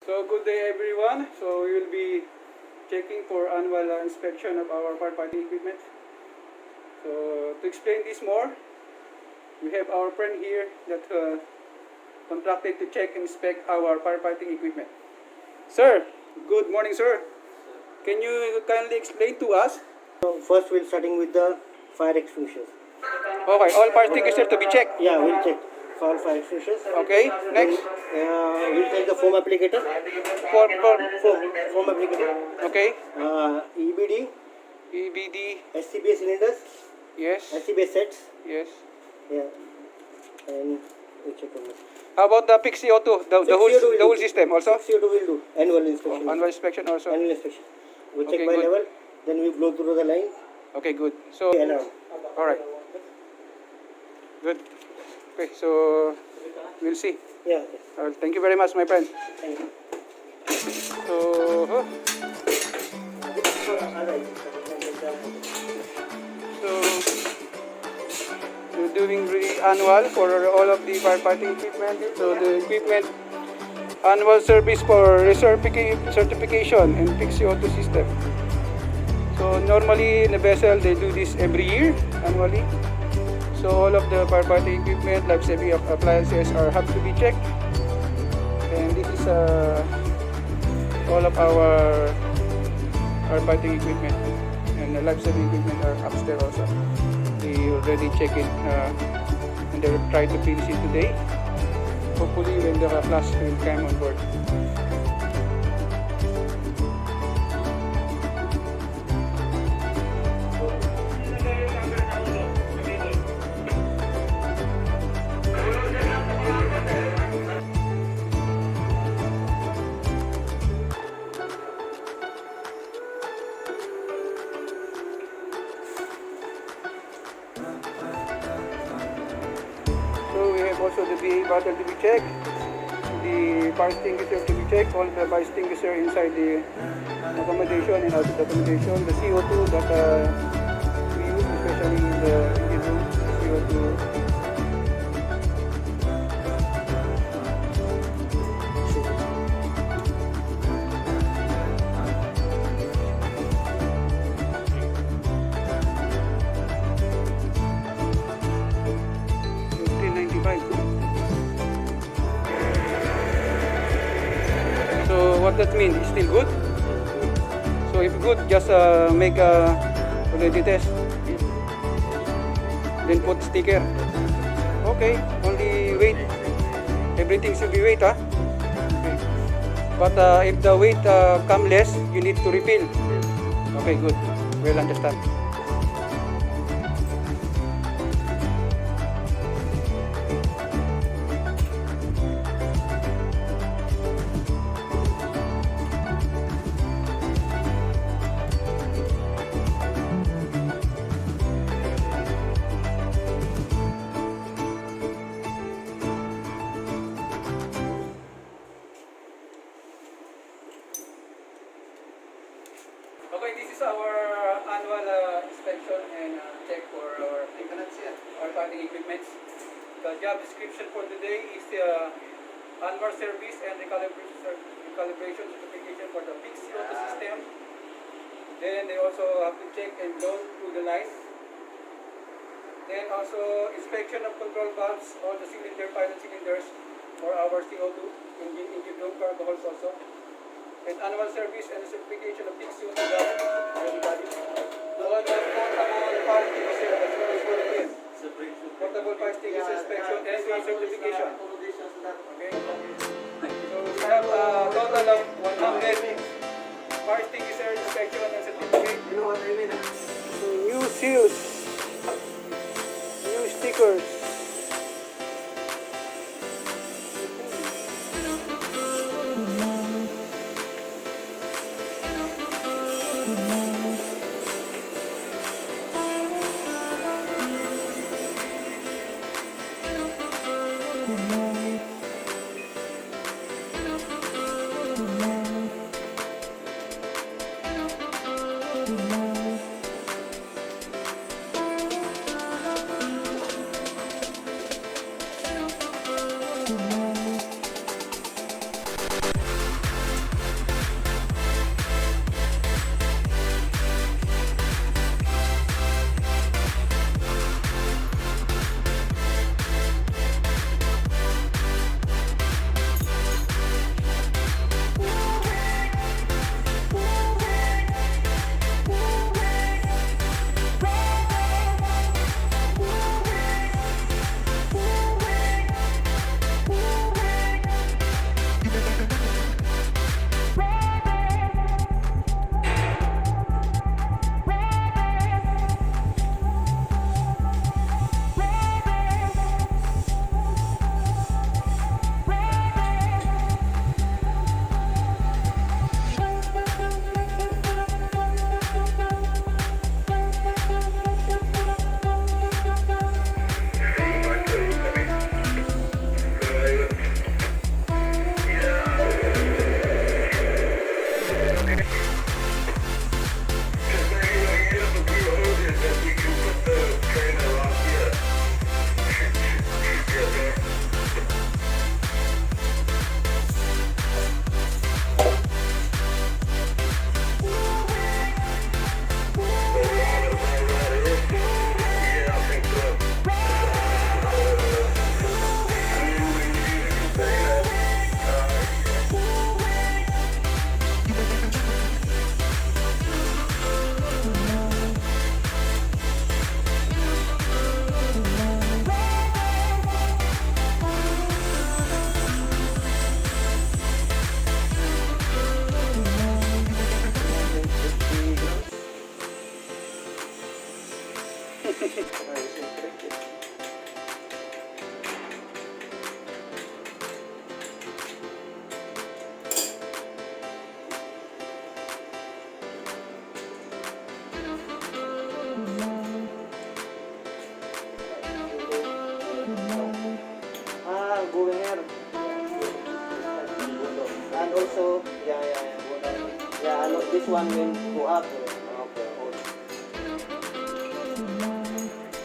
So good day everyone. So we will be checking for annual inspection of our firefighting equipment. So to explain this more, we have our friend here that contracted to check and inspect our firefighting equipment. Sir, good morning sir. Can you kindly explain to us? So first we'll starting with the fire extinguishers. Okay, all fire extinguishers to be checked. Yeah, we'll check all fire extinguishers. Okay, next. We'll take the foam applicator. Foam applicator. Okay. EBD. EBD. SCBA cylinders. Yes. SCBA sets. Yes. Yeah. And we'll check on this. How about the PIC CO2, the whole system also? CO2 will do. Annual inspection. Annual inspection also. Annual inspection. We check Okay, by good. level. Then we blow through the line. Okay, good. So, Alarm. all right. Good. Okay, so we'll see. Yeah. Okay. Thank you very much, my friend. Thank you. So, we're doing really annual for all of the firefighting equipment. So the equipment annual service for certification and PIC CO2 system. So normally in the vessel they do this every year annually. So all of the firefighting equipment, life-saving appliances have to be checked. And this is all of our firefighting equipment, and the life-saving equipment are upstairs also. We already check it and they will try to finish it today. Hopefully when the class will come on board. So we have also the BA bottle to be checked, the fire extinguisher to be checked, all the fire extinguisher inside the accommodation and out of the accommodation, the CO2 that we use, especially in the engine room, CO2. So what that means? It's still good? So if good, just make a already test. Then put sticker. Okay, only weight. Everything should be weight, huh? Okay. But if the weight come less, you need to refill. Okay, good. We'll understand. Okay, this is our annual inspection and check for our fighting equipment. The job description for today is annual service and recalibration certification for the PIC CO2 system. Then they also have to check and blow through the line. Then also inspection of control valves, all the pilot cylinders for our CO2, engine room cargo holes also. And annual service and certification of PIC CO2 valve. All the portable fire extinguisher as well as what it is. Portable fire extinguisher inspection and certification. Okay. So we have a total of 100 fire extinguisher inspection and certificate. You know what I mean? New seals, new stickers. And also, this one will go up. Okay, hold.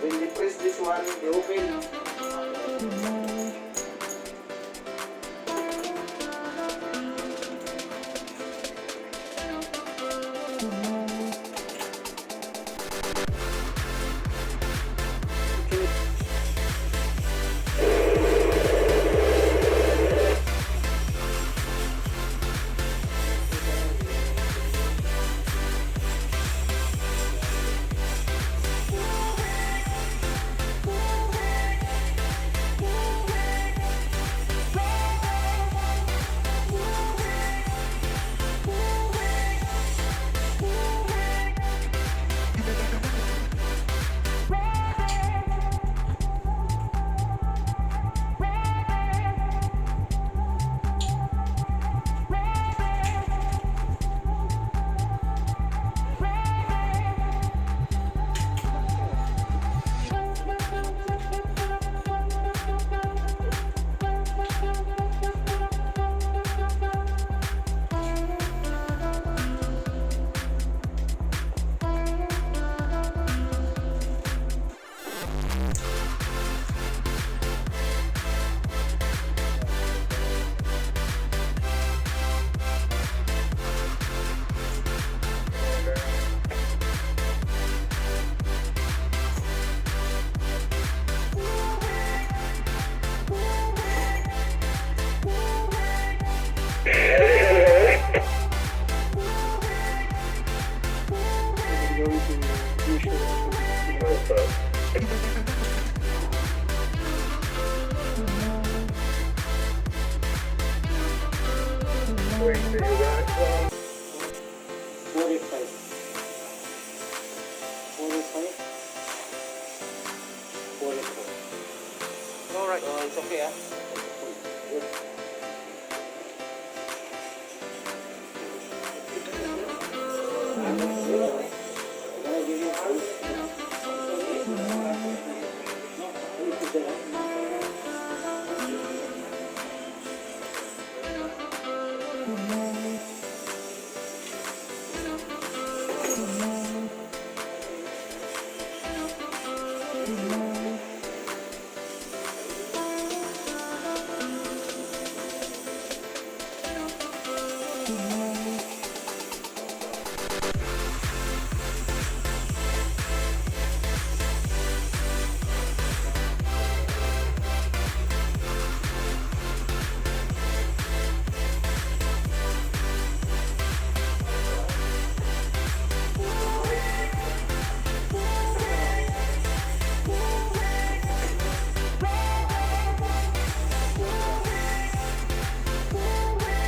When you press this one, they open. Wait, so you got 45. 45. 44. Alright. So it's okay, ah. Good. I'm gonna give you one.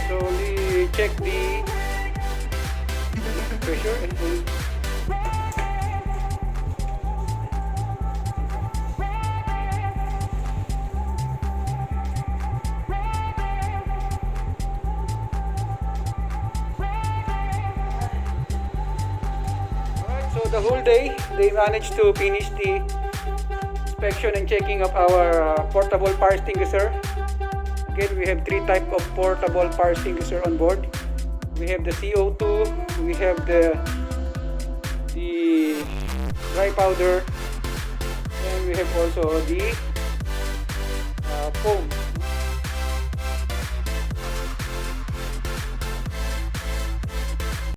Slowly check the pressure and hold. Alright, so the whole day they managed to finish the inspection and checking of our portable fire extinguisher. Again, we have three types of portable fire extinguisher on board. We have the CO2, we have the dry powder, and we have also the foam.